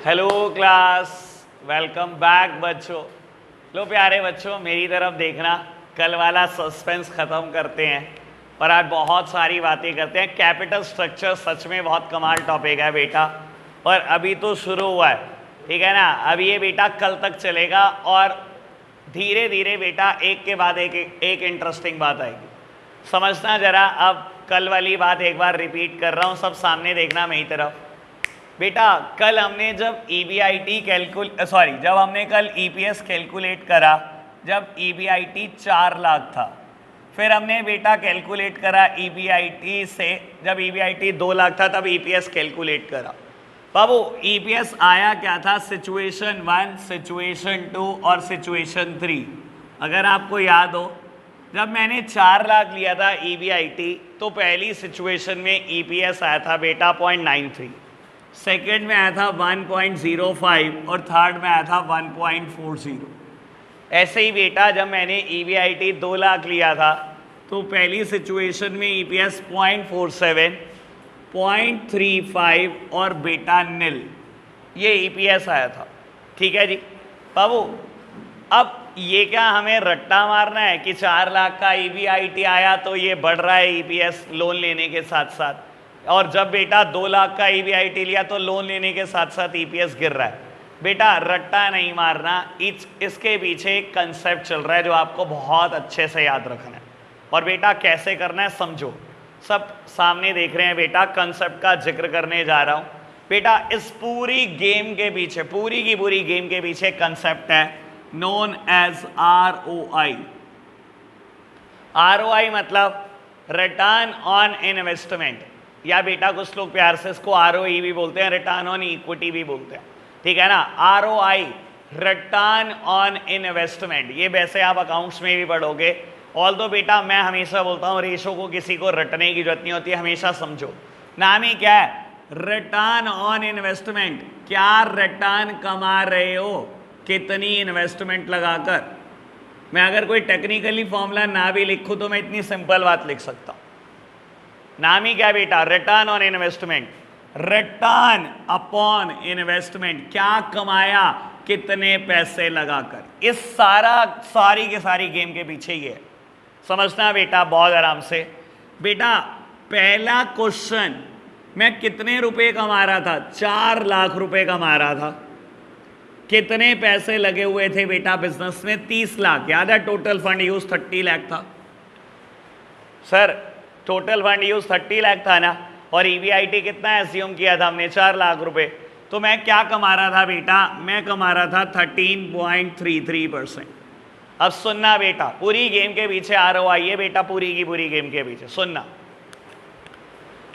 Hello class, welcome back बच्चों। लो प्यारे बच्चों, मेरी तरफ देखना। कल वाला सस्पेंस ख़त्म करते हैं और आज बहुत सारी बातें करते हैं। कैपिटल स्ट्रक्चर सच में बहुत कमाल टॉपिक है बेटा, और अभी तो शुरू हुआ है, ठीक है ना। अभी ये बेटा कल तक चलेगा और धीरे धीरे बेटा एक के बाद एक इंटरेस्टिंग बात आएगी। समझना ज़रा। अब कल वाली बात एक बार रिपीट कर रहा हूँ, सब सामने देखना मेरी तरफ। बेटा कल हमने जब जब हमने कल ईपीएस कैलकुलेट करा, जब ईबीआईटी 4 लाख था, फिर हमने बेटा कैलकुलेट करा ईबीआईटी से, जब ईबीआईटी 2 लाख था तब ईपीएस कैलकुलेट करा। बाबू ईपीएस आया क्या था? सिचुएशन 1, सिचुएशन 2 और सिचुएशन 3। अगर आपको याद हो, जब मैंने 4 लाख लिया था ईबीआईटी, तो पहली सिचुएशन में ईपीएस आया था बेटा 0.93, सेकेंड में आया था 1.05 और थर्ड में आया था 1.40। ऐसे ही बेटा जब मैंने ईबीआईटी 2 लाख लिया था, तो पहली सिचुएशन में ईपीएस 0.47, 0.35 और बेटा नील, ये ईपीएस आया था। ठीक है जी बाबू। अब ये क्या हमें रट्टा मारना है कि 4 लाख का ईबीआईटी आया तो ये बढ़ रहा है ईपीएस लोन लेने के साथ साथ, और जब बेटा 2 लाख का ईबीआईटी लिया तो लोन लेने के साथ साथ ईपीएस गिर रहा है? बेटा रट्टा नहीं मारना, इसके पीछे एक कंसेप्ट चल रहा है जो आपको बहुत अच्छे से याद रखना है। और बेटा कैसे करना है समझो, सब सामने देख रहे हैं बेटा, कंसेप्ट का जिक्र करने जा रहा हूँ। बेटा इस पूरी गेम के पीछे, पूरी की पूरी गेम के पीछे कंसेप्ट है नोन एज आरओआई। आरओआई मतलब रिटर्न ऑन इन्वेस्टमेंट, या बेटा कुछ लोग प्यार से इसको आरओई भी बोलते हैं, रिटर्न ऑन इक्विटी भी बोलते हैं, ठीक है ना। आरओआई रिटर्न ऑन इन्वेस्टमेंट, ये वैसे आप अकाउंट्स में भी पढ़ोगे। ऑल दो बेटा मैं हमेशा बोलता हूँ रेशो को किसी को रटने की जरूरत नहीं होती है, हमेशा समझो। नाम ही क्या है? Return on investment. क्या रिटर्न कमा रहे हो, कितनी इन्वेस्टमेंट लगाकर। मैं अगर कोई टेक्निकली फॉर्मूला ना भी लिखूँ तो मैं इतनी सिंपल बात लिख सकता हूँ। नाम ही क्या बेटा? Return on investment, return upon investment. क्या कमाया, कितने पैसे लगाकर। इस सारी के सारी गेम के पीछे ही है, समझना बेटा बहुत आराम से। बेटा पहला क्वेश्चन, मैं कितने रुपए कमा रहा था? 4 लाख रुपए कमा रहा था। कितने पैसे लगे हुए थे बेटा बिजनेस में? 30 लाख। याद है टोटल फंड यूज 30 लाख था sir, total fund use 30 lakh था ना, और ईबीआईटी कितना एज्यूम किया था हमने? 4 लाख रुपए। तो मैं क्या कमा रहा था बेटा? मैं कमा रहा था 13.33%। अब सुनना बेटा, पूरी गेम के पीछे आरओआई है बेटा, पूरी की पूरी गेम के पीछे। सुनना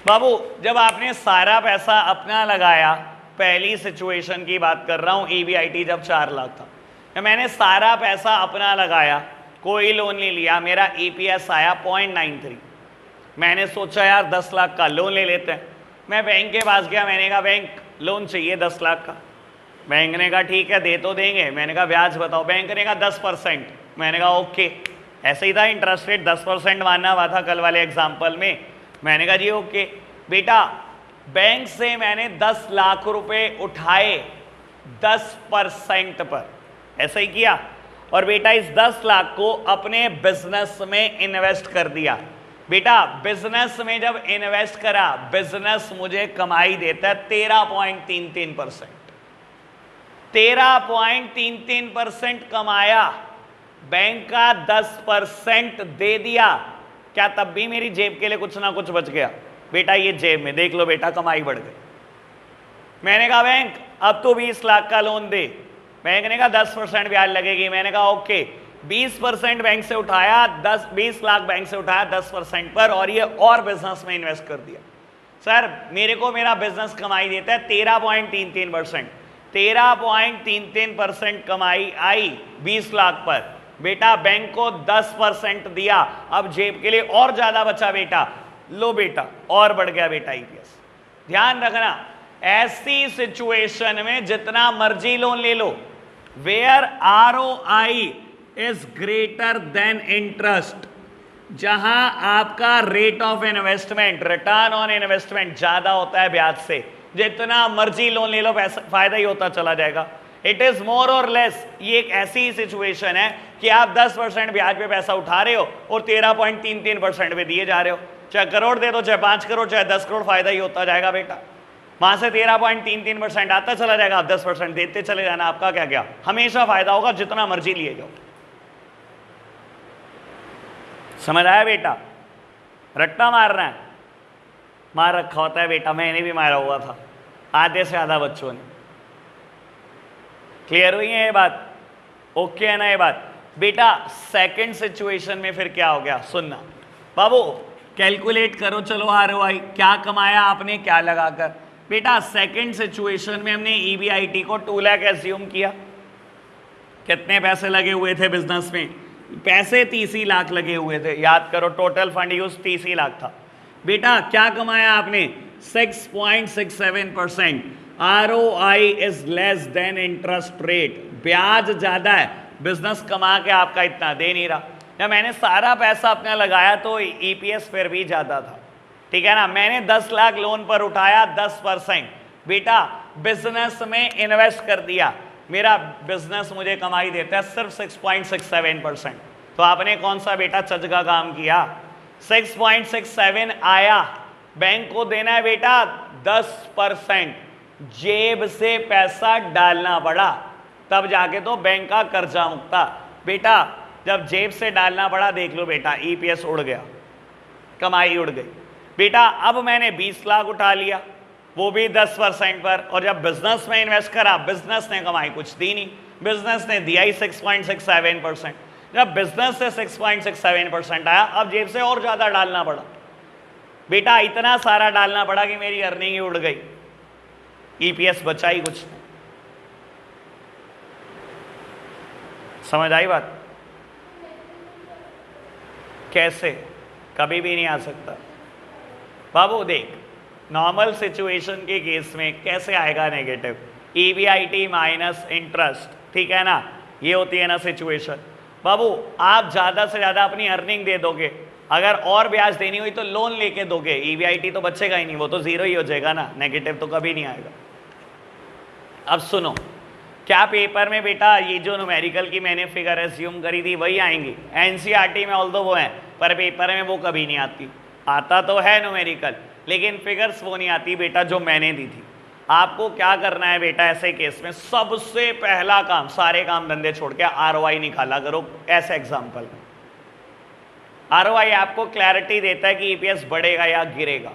बाबू, जब आपने सारा पैसा अपना लगाया, पहली सिचुएशन की बात कर रहा हूं, ईबीआईटी जब 4 लाख था, तो मैंने सारा पैसा अपना लगाया, कोई लोन नहीं लिया, मेरा ईपीएस आया 0.93। मैंने सोचा यार 10 लाख का लोन ले लेते हैं। मैं बैंक के पास गया, मैंने कहा बैंक लोन चाहिए 10 लाख का। बैंक ने कहा ठीक है दे तो देंगे। मैंने कहा ब्याज बताओ। बैंक ने कहा 10%। मैंने कहा ओके। ऐसे ही था, इंटरेस्ट रेट 10% मानना हुआ था कल वाले एग्जाम्पल में। मैंने कहा जी ओके। बेटा बैंक से मैंने 10 लाख रुपए उठाए 10% पर, ऐसा ही किया, और बेटा इस 10 लाख को अपने बिजनेस में इन्वेस्ट कर दिया। बेटा बिजनेस में जब इन्वेस्ट करा, बिजनेस मुझे कमाई देता है 13.33%। 13.33% कमाया, बैंक का 10% दे दिया। क्या तब भी मेरी जेब के लिए कुछ ना कुछ बच गया? बेटा ये जेब में देख लो बेटा, कमाई बढ़ गई। मैंने कहा बैंक अब तो 20 लाख का लोन दे। बैंक ने कहा 10% ब्याज लगेगी। मैंने कहा ओके। 20% बैंक से उठाया, 20 लाख बैंक से उठाया 10% पर, और ये और बिजनेस में इन्वेस्ट कर दिया। सर मेरे को मेरा बिजनेस कमाई देता है 13.33%। 13.33% कमाई आई 20 लाख पर। बेटा बैंक को 10% दिया, अब जेब के लिए और ज्यादा बचा बेटा। लो बेटा और बढ़ गया बेटा ईपीएस। ध्यान रखना, ऐसी सिचुएशन में जितना मर्जी लोन ले लो, where ROI is greater than interest, जहां आपका rate of investment, return on investment ज्यादा होता है ब्याज से, जितना मर्जी लोन ले लो पैसा फायदा ही होता चला जाएगा। इट इज मोर और लेस, ये एक ऐसी सिचुएशन है कि आप 10% ब्याज पे पैसा उठा रहे हो और 13.33% पे दिए जा रहे हो। चाहे करोड़ दे दो, चाहे 5 करोड़, चाहे 10 करोड़, फायदा ही होता जाएगा बेटा। वहां से 13.33% आता चला जाएगा, आप 10% देते चले जाना, आपका क्या गया, हमेशा फायदा होगा जितना मर्जी लिए जाओ। समझ आया बेटा? रट्टा मारना है, मार रखा होता है बेटा, मैंने भी मारा हुआ था, आधे से आधा बच्चों ने। क्लियर हुई है ये बात? ओके है ना ये बात? बेटा सेकंड सिचुएशन में फिर क्या हो गया, सुनना बाबू, कैलकुलेट करो चलो आरओआई, क्या कमाया आपने क्या लगाकर। बेटा सेकंड सिचुएशन में हमने ईबीआईटी को 2 लाख एज्यूम किया। कितने पैसे लगे हुए थे बिजनेस में? पैसे 30 लाख लगे हुए थे, याद करो, टोटल फंड यूज 30 लाख था। बेटा क्या कमाया आपने? 6.67%। ROI is less than interest rate, ब्याज ज्यादा है, बिजनेस कमा के आपका इतना दे नहीं रहा। जब मैंने सारा पैसा अपना लगाया तो ईपीएस फिर भी ज्यादा था, ठीक है ना। मैंने 10 लाख लोन पर उठाया, 10% बेटा बिजनेस में इन्वेस्ट कर दिया, मेरा बिजनेस मुझे कमाई देता है सिर्फ 6.67%। तो आपने कौन सा बेटा चज का काम किया? 6.67 आया, बैंक को देना है बेटा 10%, जेब से पैसा डालना पड़ा, तब जाके तो बैंक का कर्जा मुक्ता। बेटा जब जेब से डालना पड़ा, देख लो बेटा ईपीएस उड़ गया, कमाई उड़ गई। बेटा अब मैंने 20 लाख उठा लिया, वो भी 10% पर, और जब बिजनेस में इन्वेस्ट करा, बिजनेस ने कमाई कुछ दी नहीं, बिजनेस ने दिया ही 6.67%। जब बिजनेस से 6.67% आया, अब जेब से और ज्यादा डालना पड़ा। बेटा इतना सारा डालना पड़ा कि मेरी अर्निंग ही उड़ गई, ईपीएस बचा ही कुछ नहीं। समझ आई बात? कैसे? कभी भी नहीं आ सकता बाबू। देख नॉर्मल सिचुएशन के केस में कैसे आएगा नेगेटिव? ईबीआईटी माइनस इंटरेस्ट, ठीक है ना, ये होती है ना सिचुएशन। बाबू आप ज्यादा से ज्यादा अपनी अर्निंग दे दोगे, अगर और ब्याज देनी हुई तो लोन लेके दोगे, ईबीआईटी तो बचेगा ही नहीं, वो तो जीरो ही हो जाएगा ना, नेगेटिव तो कभी नहीं आएगा। अब सुनो, क्या पेपर में बेटा ये जो न्यूमेरिकल की मैंने फिगर एज्यूम करी थी वही आएंगी? एनसीईआरटी में ऑल्दो वो है, पर पेपर में वो कभी नहीं आती। आता तो है न्यूमेरिकल, लेकिन फिगर्स वो नहीं आती बेटा जो मैंने दी थी। आपको क्या करना है बेटा ऐसे केस में? सबसे पहला काम, सारे काम धंधे छोड़ के आरओआई निकाला करो। ऐसे एग्जांपल में आरओआई आपको क्लैरिटी देता है कि ईपीएस बढ़ेगा या गिरेगा।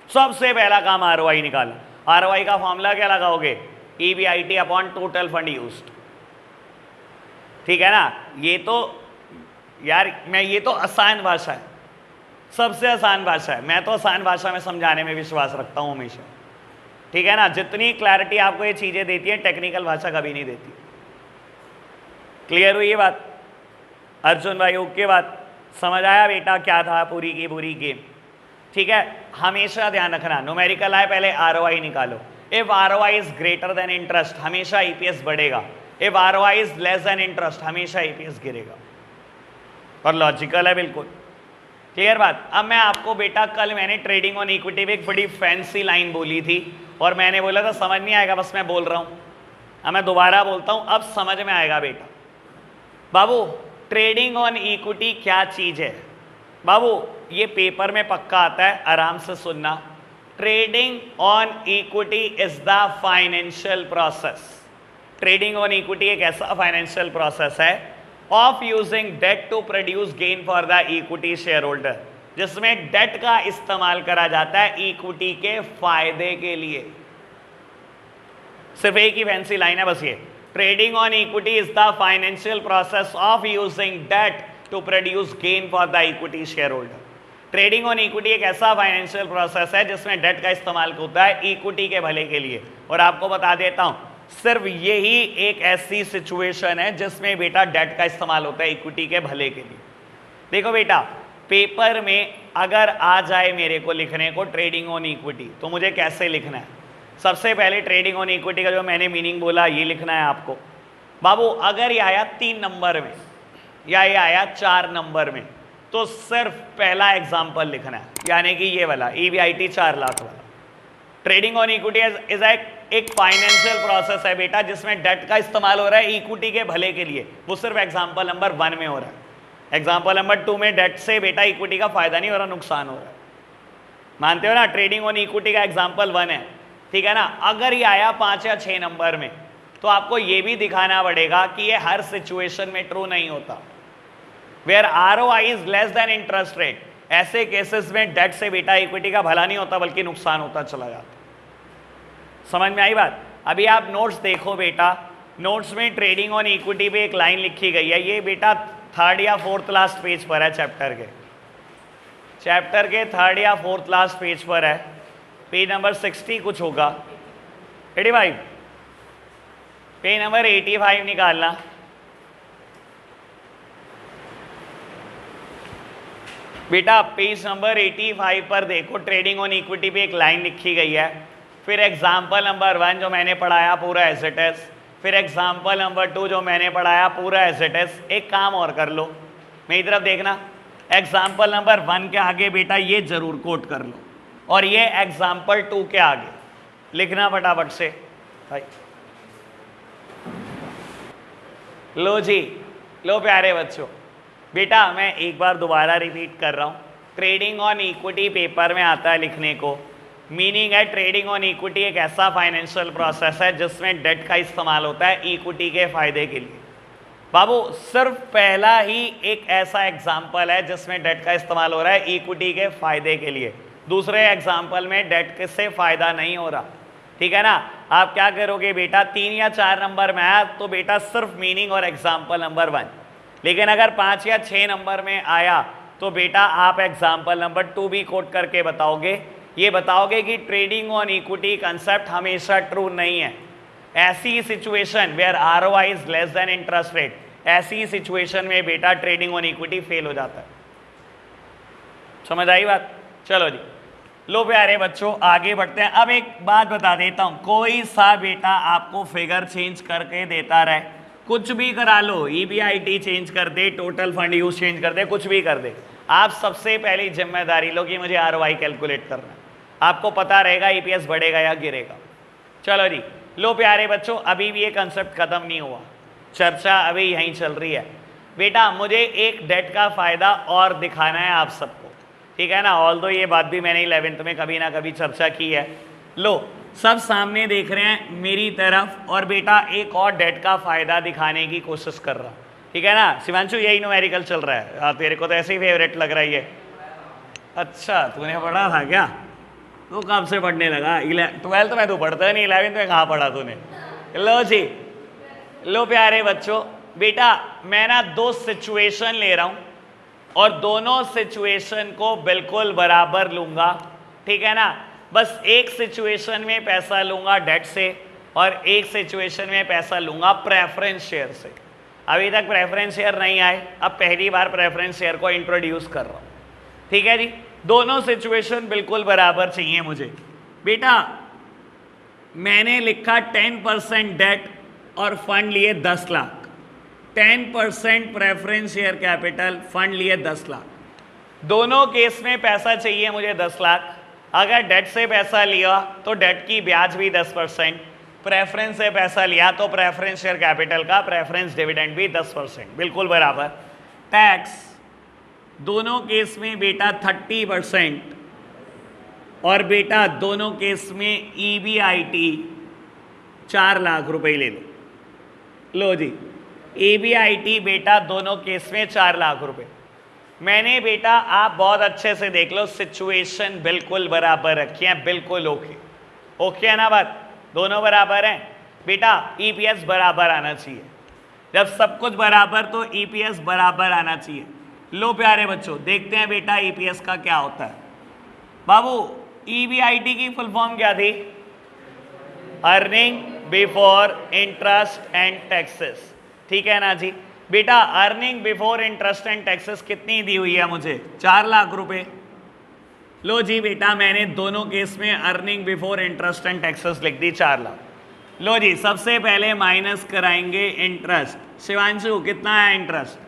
सबसे पहला काम आरओआई निकाला। आरओआई का फॉर्मूला क्या लगाओगे? EBIT upon total fund used, ठीक है ना। ये तो यार ये तो आसान भाषा है, सबसे आसान भाषा है। मैं तो आसान भाषा में समझाने में विश्वास रखता हूं हमेशा, ठीक है ना। जितनी क्लैरिटी आपको ये चीजें देती है, टेक्निकल भाषा कभी नहीं देती। क्लियर हुई ये बात अर्जुन भाई? ओके बात? समझ आया बेटा क्या था पूरी की पूरी गेम? ठीक है, हमेशा ध्यान रखना, न्यूमेरिकल आए पहले आरओआई निकालो। If ROI is greater than interest, हमेशा ईपीएस बढ़ेगा। If ROI is less than interest, हमेशा ईपीएस गिरेगा। और लॉजिकल है बिल्कुल। क्लियर बात? अब मैं आपको बेटा, कल मैंने ट्रेडिंग ऑन इक्विटी में एक बड़ी फैंसी लाइन बोली थी और मैंने बोला था समझ नहीं आएगा, बस मैं बोल रहा हूं। अब मैं दोबारा बोलता हूं, अब समझ में आएगा बेटा। बाबू ट्रेडिंग ऑन इक्विटी क्या चीज है? बाबू ये पेपर में पक्का आता है, आराम से सुनना। Trading on equity is the financial process. Trading on equity एक ऐसा फाइनेंशियल प्रोसेस है of using debt to produce gain for the equity share holder, जिसमें डेट का इस्तेमाल करा जाता है इक्विटी के फायदे के लिए। सिर्फ एक ही फैंसी लाइन है बस ये, trading on equity is the financial process of using debt to produce gain for the equity share holder. Trading on equity एक ऐसा फाइनेंशियल प्रोसेस है जिसमें डेट का इस्तेमाल होता है इक्विटी के भले के लिए। और आपको बता देता हूं, सिर्फ यही एक ऐसी सिचुएशन है जिसमें बेटा डेट का इस्तेमाल होता है इक्विटी के भले के लिए। देखो बेटा, पेपर में अगर आ जाए मेरे को लिखने को ट्रेडिंग ऑन इक्विटी, तो मुझे कैसे लिखना है? सबसे पहले ट्रेडिंग ऑन इक्विटी का जो मैंने मीनिंग बोला ये लिखना है आपको। बाबू अगर ये आया 3 नंबर में या ये आया 4 नंबर में, तो सिर्फ पहला एग्जाम्पल लिखना है, यानी कि ये वाला ईबीआईटी 4 लाख वाला। ट्रेडिंग ऑन इक्विटी इज एक फाइनेंशियल प्रोसेस है बेटा जिसमें डेट का इस्तेमाल हो रहा है इक्विटी के भले के लिए। वो सिर्फ एग्जांपल नंबर 1 में हो रहा है। एग्जांपल नंबर 2 में डेट से बेटा इक्विटी का फायदा नहीं हो रहा, नुकसान हो रहा है। मानते हो ना? ट्रेडिंग ऑन इक्विटी का एग्जांपल 1 है, ठीक है ना। अगर ये आया 5 या 6 नंबर में तो आपको ये भी दिखाना पड़ेगा कि ये हर सिचुएशन में ट्रू नहीं होता। Where ROI is less than interest rate, ऐसे केसेस में डेट से बेटा इक्विटी का भला नहीं होता बल्कि नुकसान होता चला जाता। समझ में आई बात? अभी आप नोट्स देखो बेटा, नोट्स में ट्रेडिंग ऑन इक्विटी पे एक लाइन लिखी गई है। ये बेटा 3rd या 4th लास्ट पेज पर है, चैप्टर के 3rd या 4th लास्ट पेज पर है, पेज नंबर 60 कुछ होगा, 85, पेज नंबर 85 निकालना। बेटा पेज नंबर 85 पर देखो, ट्रेडिंग ऑन इक्विटी पे एक लाइन लिखी गई है। फिर एग्जाम्पल नंबर 1 जो मैंने पढ़ाया पूरा एज इट इज, फिर एग्जाम्पल नंबर 2 जो मैंने पढ़ाया पूरा एज इट इज। एक काम और कर लो, मेरी तरफ देखना, एग्जाम्पल नंबर 1 के आगे बेटा ये जरूर कोट कर लो और ये एग्जाम्पल 2 के आगे लिखना फटाफट से भाई। लो जी, लो प्यारे बच्चों, बेटा मैं एक बार दोबारा रिपीट कर रहा हूँ। ट्रेडिंग ऑन इक्विटी पेपर में आता है लिखने को। मीनिंग है ट्रेडिंग ऑन इक्विटी एक ऐसा फाइनेंशियल प्रोसेस है जिसमें डेट का इस्तेमाल होता है इक्विटी के फायदे के लिए। बाबू सिर्फ पहला ही एक ऐसा एग्जाम्पल है जिसमें डेट का इस्तेमाल हो रहा है इक्विटी के फायदे के लिए। दूसरे एग्जाम्पल में डेट से फायदा नहीं हो रहा, ठीक है ना। आप क्या करोगे बेटा, 3 या 4 नंबर में आया तो बेटा सिर्फ मीनिंग और एग्जाम्पल नंबर 1, लेकिन अगर 5 या 6 नंबर में आया तो बेटा आप एग्जाम्पल नंबर 2 भी कोट करके बताओगे। ये बताओगे कि ट्रेडिंग ऑन इक्विटी कंसेप्ट हमेशा ट्रू नहीं है। ऐसी situation where ROI is less than interest rate, ऐसी सिचुएशन में बेटा ट्रेडिंग ऑन इक्विटी फेल हो जाता है। समझ आई बात? चलो जी, लो प्यारे बच्चों आगे बढ़ते हैं। अब एक बात बता देता हूं, कोई सा बेटा आपको फिगर चेंज करके देता रहे, कुछ भी करा लो, ईबीआईटी चेंज कर दे, टोटल फंड यूज चेंज कर दे, कुछ भी कर दे, आप सबसे पहली जिम्मेदारी लो कि मुझे आरओआई कैलकुलेट करना है। आपको पता रहेगा ईपीएस बढ़ेगा या गिरेगा। चलो जी, लो प्यारे बच्चों, अभी भी ये कंसेप्ट खत्म नहीं हुआ, चर्चा अभी यहीं चल रही है। बेटा मुझे एक डेट का फायदा और दिखाना है आप सबको, ठीक है ना। ऑल्दो ये बात भी मैंने 11th में कभी ना कभी चर्चा की है। लो सब सामने देख रहे हैं मेरी तरफ, और बेटा एक और डेट का फायदा दिखाने की कोशिश कर रहा, ठीक है ना। शिवांशु यही न्यूमेरिकल चल रहा है, हाँ तेरे को तो ऐसे ही फेवरेट लग रहा है ये। अच्छा तूने पढ़ा था क्या? तो कब से पढ़ने लगा? 12th में तो पढ़ता नहीं, 11th में कहाँ पढ़ा तूने? लो जी, लो प्यारे बच्चों, बेटा मैं ना 2 सिचुएशन ले रहा हूँ और दोनों सिचुएशन को बिल्कुल बराबर लूँगा, ठीक है ना। बस एक सिचुएशन में पैसा लूँगा डेट से और एक सिचुएशन में पैसा लूँगा प्रेफरेंस शेयर से। अभी तक प्रेफरेंस शेयर नहीं आए, अब पहली बार प्रेफरेंस शेयर को इंट्रोड्यूस कर रहा हूँ, ठीक है जी। दोनों सिचुएशन बिल्कुल बराबर चाहिए मुझे। बेटा मैंने लिखा 10% डेट और फंड लिए 10 lakh, 10% preference share capital, fund लिए 10 लाख। दोनों केस में पैसा चाहिए मुझे 10 लाख। अगर डेट से पैसा लिया तो डेट की ब्याज भी 10%, प्रेफरेंस से पैसा लिया तो प्रेफरेंस शेयर कैपिटल का प्रेफरेंस डिविडेंड भी 10%, बिल्कुल बराबर। टैक्स दोनों केस में बेटा 30% और बेटा दोनों केस में ईबीआईटी 4 लाख रुपए ले लो। लो जी, ईबीआईटी बेटा दोनों केस में 4 लाख रुपए। मैंने बेटा आप बहुत अच्छे से देख लो, सिचुएशन बिल्कुल बराबर रखी है, बिल्कुल ओके, ओके है ना बात? दोनों बराबर हैं बेटा, ईपीएस बराबर आना चाहिए। जब सब कुछ बराबर तो ईपीएस बराबर आना चाहिए। लो प्यारे बच्चों देखते हैं बेटा ईपीएस का क्या होता है। बाबू ईबीआईटी की फुल फॉर्म क्या थी? Earning before interest and taxes, ठीक है ना जी। बेटा earning before interest and taxes कितनी दी हुई है मुझे? 4 लाख रुपए। लो जी बेटा मैंने दोनों केस में earning before interest and taxes लिख दी 4 लाख। लो जी सबसे पहले माइनस कराएंगे इंटरेस्ट। शिवांशु कितना है इंटरेस्ट?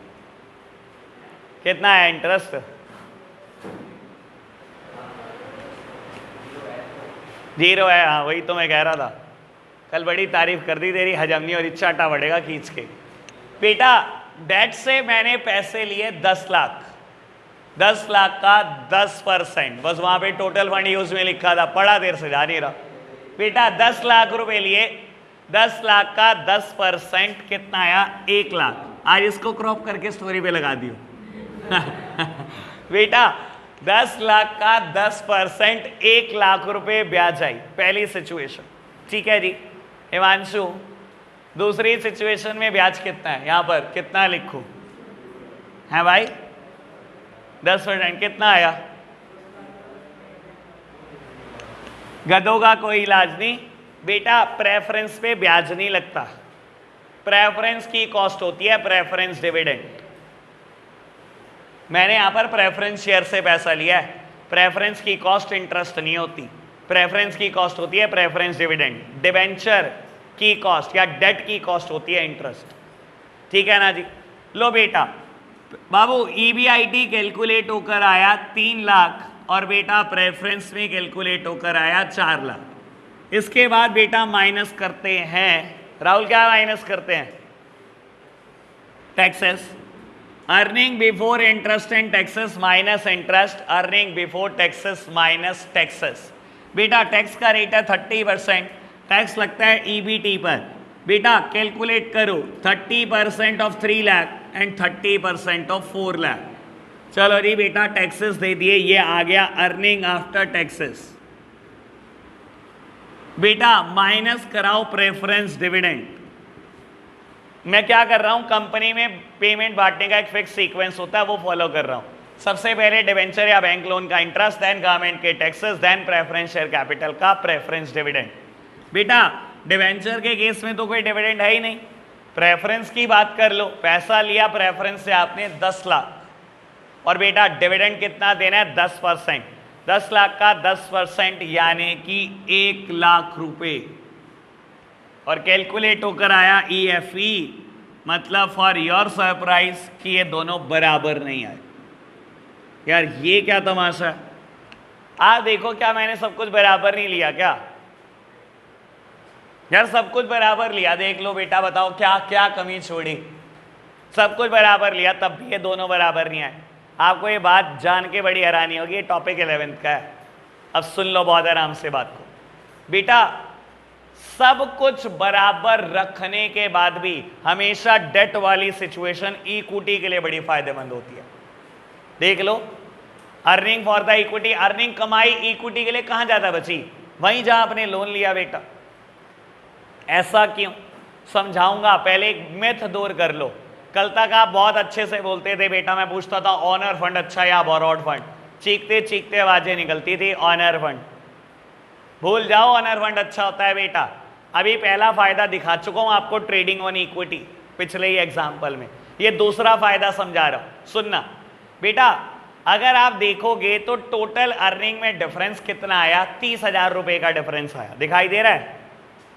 कितना है इंटरेस्ट? जीरो है, हाँ वही तो मैं कह रहा था, कल बड़ी तारीफ कर दी तेरी, हजम नहीं और चाटा पड़ेगा खींच के। बेटा डेट से मैंने पैसे लिए 10 लाख, 10 लाख का 10%, बस वहां पे टोटल फंड यूज में लिखा था, पढ़ा देर से जा नहीं रहा। बेटा 10 लाख रुपए लिए, 10 लाख का 10% कितना आया? 1 लाख। आज इसको क्रॉप करके स्टोरी पे लगा दियो। बेटा 10 लाख का 10% 1 लाख रुपए ब्याज आई, पहली सिचुएशन, ठीक है जी। हिमांशु दूसरी सिचुएशन में ब्याज कितना है? यहां पर कितना लिखूं? है भाई 10% कितना आया? गधों का कोई इलाज नहीं बेटा, प्रेफरेंस पे ब्याज नहीं लगता, प्रेफरेंस की कॉस्ट होती है प्रेफरेंस डिविडेंड। मैंने यहां पर प्रेफरेंस शेयर से पैसा लिया है, प्रेफरेंस की कॉस्ट इंटरेस्ट नहीं होती, प्रेफरेंस की कॉस्ट होती है प्रेफरेंस डिविडेंड। डिवेंचर की कॉस्ट या डेट की कॉस्ट होती है इंटरेस्ट, ठीक है ना जी। लो बेटा बाबू EBIT कैलकुलेट होकर आया 3 लाख और बेटा प्रेफरेंस में कैलकुलेट होकर आया 4 लाख। इसके बाद बेटा माइनस करते हैं, राहुल क्या माइनस करते हैं? Taxes, earning before interest and taxes minus interest, earning before taxes minus taxes. बेटा टैक्स का रेट है 30%, टैक्स लगता है EBT पर। बेटा कैलकुलेट करो 30% of 3 lakh and 30% of 4 lakh. चलो जी बेटा टैक्सेस दे दिए, ये आ गया अर्निंग आफ्टर टैक्सेस। बेटा माइनस कराओ प्रेफरेंस डिविडेंड। मैं क्या कर रहा हूं, कंपनी में पेमेंट बांटने का एक फिक्स सीक्वेंस होता है, वो फॉलो कर रहा हूं। सबसे पहले डिवेंचर या बैंक लोन का इंटरेस्ट, देन गवर्नमेंट के taxes, then preference share capital का प्रेफरेंस डिविडेंड। बेटा डिवेंचर के केस में तो कोई डिविडेंड है ही नहीं, प्रेफरेंस की बात कर लो, पैसा लिया प्रेफरेंस से आपने 10 लाख और बेटा डिविडेंड कितना देना है? 10%। 10 लाख का 10% यानी कि 1 लाख रुपए और कैलकुलेट होकर आया EFE, मतलब फॉर योर सरप्राइज कि ये दोनों बराबर नहीं आए। यार ये क्या तमाशा है? आप देखो क्या मैंने सब कुछ बराबर नहीं लिया क्या? यार सब कुछ बराबर लिया, देख लो बेटा, बताओ क्या क्या कमी छोड़ी? सब कुछ बराबर लिया तब भी ये दोनों बराबर नहीं आए। आपको ये बात जान के बड़ी हैरानी होगी, ये टॉपिक 11th का है। अब सुन लो बहुत आराम से बात को। बेटा सब कुछ बराबर रखने के बाद भी हमेशा डेट वाली सिचुएशन इक्विटी के लिए बड़ी फायदेमंद होती है। देख लो earning for the equity, earning कमाई इक्विटी के लिए कहां ज्यादा बची? वहीं जहां आपने लोन लिया। बेटा ऐसा क्यों समझाऊंगा, पहले एक मिथ दूर कर लो। कल तक आप बहुत अच्छे से बोलते थे बेटा, मैं पूछता था ऑनर फंड अच्छा या बोरोड फंड, चीखते चीखते आवाजें निकलती थी ऑनर फंड। भूल जाओ ऑनर फंड अच्छा होता है बेटा। अभी पहला फायदा दिखा चुका हूं आपको ट्रेडिंग ऑन इक्विटी पिछले ही एग्जाम्पल में, ये दूसरा फायदा समझा रहा हूं। सुनना बेटा, अगर आप देखोगे तो टोटल अर्निंग में डिफरेंस कितना आया? 30,000 रुपए का डिफरेंस आया, दिखाई दे रहा है?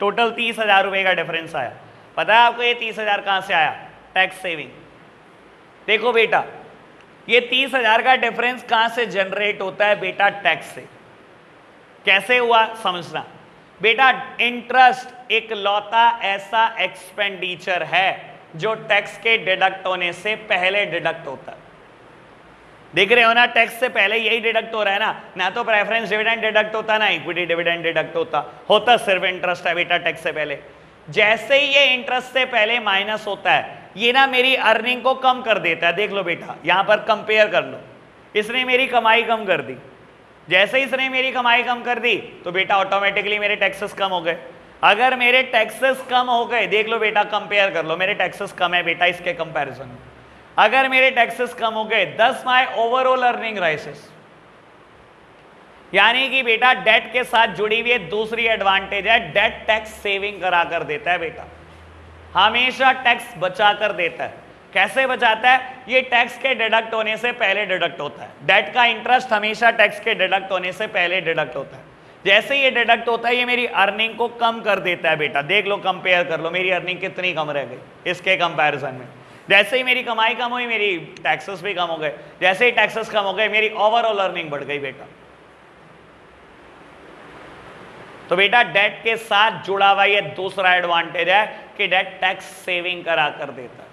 टोटल 30,000 रुपए का डिफरेंस आया। पता है आपको ये 30,000 कहां से आया? Tax saving. देखो बेटा ये 30,000 का डिफरेंस कहां से जनरेट होता है? बेटा टैक्स से। कैसे हुआ समझना बेटा, इंटरेस्ट एक लौता ऐसा एक्सपेंडिचर है जो टैक्स के डिडक्ट होने से पहले डिडक्ट होता है। देख रहे हो ना, टैक्स से पहले यही डिडक्ट हो रहा है ना तो प्रेफरेंस डिविडेंड डिडक्ट होता, ना इक्विटी डिविडेंड डिडक्ट होता सिर्फ इंटरेस्ट है बेटा टैक्स से पहले। जैसे ही ये इंटरेस्ट से पहले माइनस होता है, ये ना मेरी अर्निंग को कम कर देता है। देख लो बेटा यहां पर कंपेयर कर लो, इसने मेरी कमाई कम कर दी। जैसे ही इसने मेरी कमाई कम कर दी तो बेटा ऑटोमेटिकली मेरे टैक्सेस कम हो गए। अगर मेरे टैक्सेस कम हो गए, देख लो बेटा कंपेयर कर लो, मेरे टैक्सेस कम है बेटा इसके कंपैरिजन में। अगर मेरे टैक्सेस कम हो गए, दस माय ओवरऑल अर्निंग राइसेस। यानी कि बेटा डेट के साथ जुड़ी हुई दूसरी एडवांटेज है, डेट टैक्स सेविंग करा कर देता है बेटा, हमेशा टैक्स बचा कर देता है। कैसे बचाता है? ये टैक्स के डिडक्ट होने से पहले डिडक्ट होता है। डेट का इंटरेस्ट हमेशा टैक्स के डिडक्ट होने से पहले डिडक्ट होता है। जैसे ये डिडक्ट होता है, ये मेरी अर्निंग को कम कर देता है बेटा। देख लो कंपेयर कर लो, मेरी अर्निंग कितनी कम रह गई इसके कंपैरिजन में। जैसे ही मेरी कमाई कम हुई, मेरी टैक्सेस भी कम हो गए। जैसे ही टैक्सेस कम हो गए, मेरी ओवरऑल अर्निंग बढ़ गई बेटा। तो बेटा डेट के साथ जुड़ा हुआ ये दूसरा एडवांटेज है कि डेट टैक्स सेविंग करा कर देता है।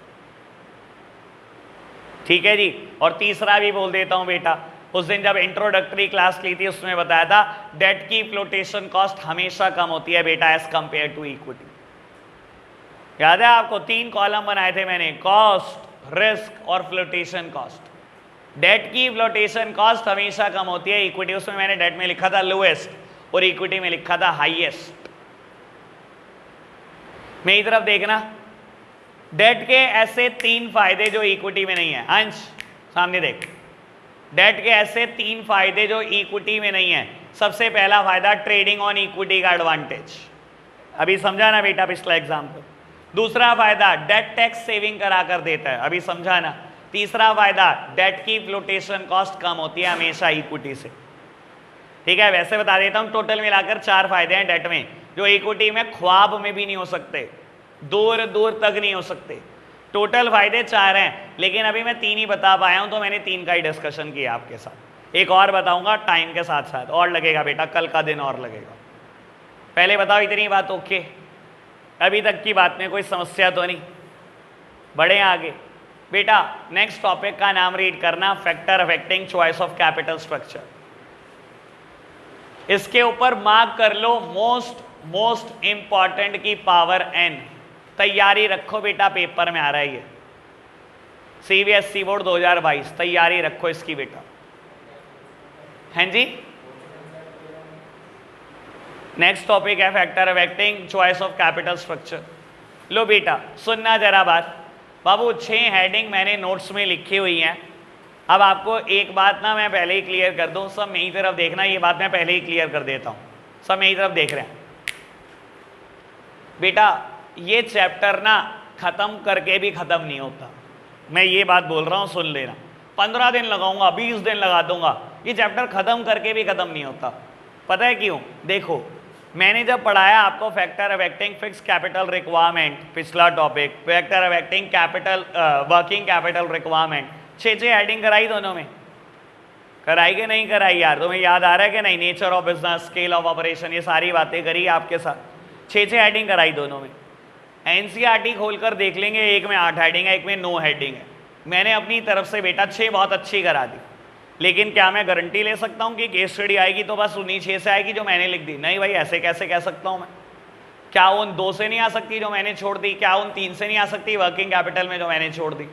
ठीक है जी। और तीसरा भी बोल देता हूं बेटा, उस दिन जब इंट्रोडक्टरी क्लास ली थी उसमें बताया था डेट की फ्लोटेशन कॉस्ट हमेशा कम होती है बेटा एज कंपेयर टू इक्विटी। याद है आपको? 3 कॉलम बनाए थे मैंने, कॉस्ट, रिस्क और फ्लोटेशन कॉस्ट। डेट की फ्लोटेशन कॉस्ट हमेशा कम होती है इक्विटी, उसमें मैंने डेट में लिखा था लोएस्ट और इक्विटी में लिखा था हाईएस्ट। मेरी तरफ देखना, डेट के ऐसे 3 फायदे जो इक्विटी में नहीं है। अंश सामने देख, डेट के ऐसे 3 फायदे जो इक्विटी में नहीं है। सबसे पहला फायदा ट्रेडिंग ऑन इक्विटी का एडवांटेज, अभी समझा ना बेटा पिछला एग्जाम्पल। दूसरा फायदा डेट टैक्स सेविंग करा कर देता है, अभी समझा ना। तीसरा फायदा डेट की फ्लोटेशन कॉस्ट कम होती है हमेशा इक्विटी से। ठीक है, वैसे बता देता हूं, टोटल मिलाकर 4 फायदे हैं डेट में जो इक्विटी में ख्वाब में भी नहीं हो सकते, दूर दूर तक नहीं हो सकते। टोटल फायदे 4 हैं, लेकिन अभी मैं 3 ही बता पाया हूं, तो मैंने 3 का ही डिस्कशन किया आपके साथ। एक और बताऊंगा टाइम के साथ साथ, और लगेगा बेटा, कल का दिन और लगेगा। पहले बताओ इतनी बात ओके? अभी तक की बात में कोई समस्या तो नहीं? बढ़े आगे बेटा। नेक्स्ट टॉपिक का नाम रीड करना, factor affecting choice of capital structure. इसके ऊपर मार्क कर लो मोस्ट इंपॉर्टेंट की पावर n। तैयारी रखो बेटा, पेपर में आ रहा है ये, सीबीएसई बोर्ड 2022, तैयारी रखो इसकी बेटा। हैं जी? नेक्स्ट टॉपिक है factor affecting choice of capital structure. लो बेटा सुनना जरा बात, बाबू 6 हेडिंग मैंने नोट्स में लिखी हुई हैं। अब आपको एक बात ना मैं पहले ही क्लियर कर दूं, सब मेरी तरफ देखना, ये बात मैं पहले ही क्लियर कर देता हूं, सब मेरी तरफ देख रहे हैं बेटा। ये चैप्टर ना खत्म करके भी खत्म नहीं होता, मैं ये बात बोल रहा हूं, सुन लेना। 15 दिन लगाऊंगा, 20 दिन लगा दूंगा, ये चैप्टर खत्म करके भी खत्म नहीं होता। पता है क्यों? देखो मैंने जब पढ़ाया आपको factor affecting fix capital requirement, पिछला topic factor affecting capital working capital requirement, 6 heading कराई दोनों में, कराई कि नहीं कराई यार? तुम्हें याद आ रहा है कि नहीं? Nature of business, scale of operation, ये सारी बातें करी आपके साथ। 6 हेडिंग कराई दोनों में। एनसीईआरटी खोलकर देख लेंगे, एक में 8 हेडिंग है, एक में 9 हेडिंग है। मैंने अपनी तरफ से बेटा 6 बहुत अच्छी करा दी, लेकिन क्या मैं गारंटी ले सकता हूं कि केस स्टडी आएगी तो बस उन्हीं 6 से आएगी जो मैंने लिख दी? नहीं भाई, ऐसे कैसे कह सकता हूं मैं? क्या उन 2 से नहीं आ सकती जो मैंने छोड़ दी? क्या उन 3 से नहीं आ सकती वर्किंग कैपिटल में जो मैंने छोड़ दी?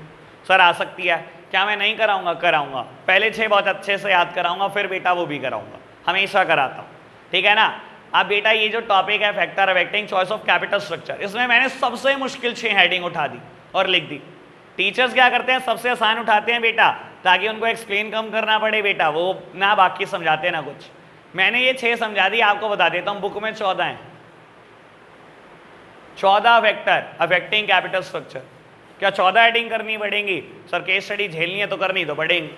सर आ सकती है। क्या मैं नहीं कराऊंगा? कराऊंगा। पहले 6 बहुत अच्छे से याद कराऊंगा, फिर बेटा वो भी कराऊंगा, हमेशा कराता हूं। ठीक है ना? अब बेटा ये जो टॉपिक है factor affecting choice of capital structure, इसमें मैंने सबसे मुश्किल 6 हेडिंग उठा दी और लिख दी। टीचर्स क्या करते हैं? सबसे आसान उठाते हैं बेटा, ताकि उनको एक्सप्लेन कम करना पड़े बेटा, वो ना बाकी समझाते ना कुछ। मैंने ये 6 समझा दी, आपको बता देता हूं, बुक में 14 हैं, 14 फैक्टर अफेक्टिंग कैपिटल स्ट्रक्चर। क्या 14 हेडिंग करनी पड़ेंगी? सर केस स्टडी झेलनी है तो करनी तो पड़ेंगी।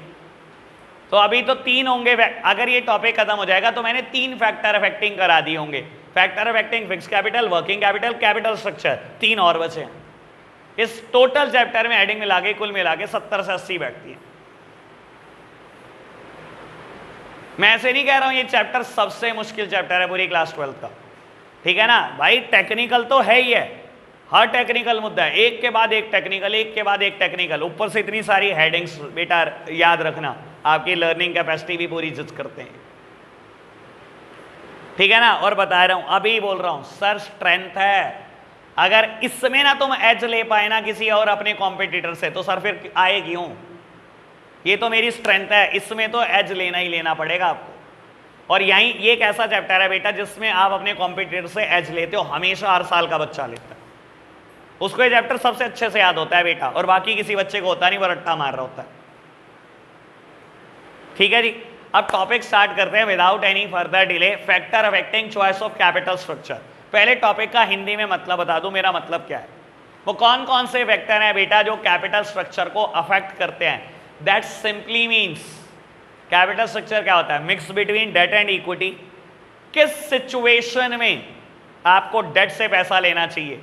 तो अभी तो 3 होंगे, अगर ये टॉपिक खत्म हो जाएगा तो मैंने 3 फैक्टर अफेक्टिंग करा दिए होंगे, factor affecting fix capital, working capital, capital structure, 3 और बचे हैं। इस टोटल चैप्टर में हेडिंग मिला के कुल मिला के 70 से 80 बैठती है। मैं ऐसे नहीं कह रहा हूं ये चैप्टर सबसे मुश्किल चैप्टर है पूरी क्लास 12 का, ठीक है ना भाई? टेक्निकल तो है ही है, हर टेक्निकल मुद्दा है, एक के बाद एक टेक्निकल, एक के बाद एक टेक्निकल, ऊपर से इतनी सारी हेडिंग्स बेटा याद रखना, आपकी लर्निंग कैपेसिटी भी पूरी जज करते हैं। ठीक है ना? और बता रहा हूं, अभी बोल रहा हूं, सर स्ट्रेंथ है। अगर इसमें ना तुम एज ले पाए ना किसी और अपने कॉम्पिटिटर से, तो सर फिर आए क्यों? ये तो मेरी स्ट्रेंथ है, इसमें तो एज लेना ही लेना पड़ेगा आपको। और यही ये एक ऐसा चैप्टर है बेटा जिसमें आप अपने कॉम्पिटिटर से एज लेते हो, हमेशा हर साल का बच्चा लेता है, उसको ये चैप्टर सबसे अच्छे से याद होता है बेटा, और बाकी किसी बच्चे को होता नहीं, वो रट्टा मार रहा होता है। ठीक है जी, अब टॉपिक स्टार्ट करते हैं without any further delay, factor affecting choice of capital structure. पहले टॉपिक का हिंदी में मतलब बता दूं, मेरा मतलब क्या है। वो कौन कौन से फैक्टर हैं बेटा जो कैपिटल स्ट्रक्चर को अफेक्ट करते हैं? That simply means, capital structure क्या होता है? Mix between debt and equity. किस सिचुएशन में आपको डेट से पैसा लेना चाहिए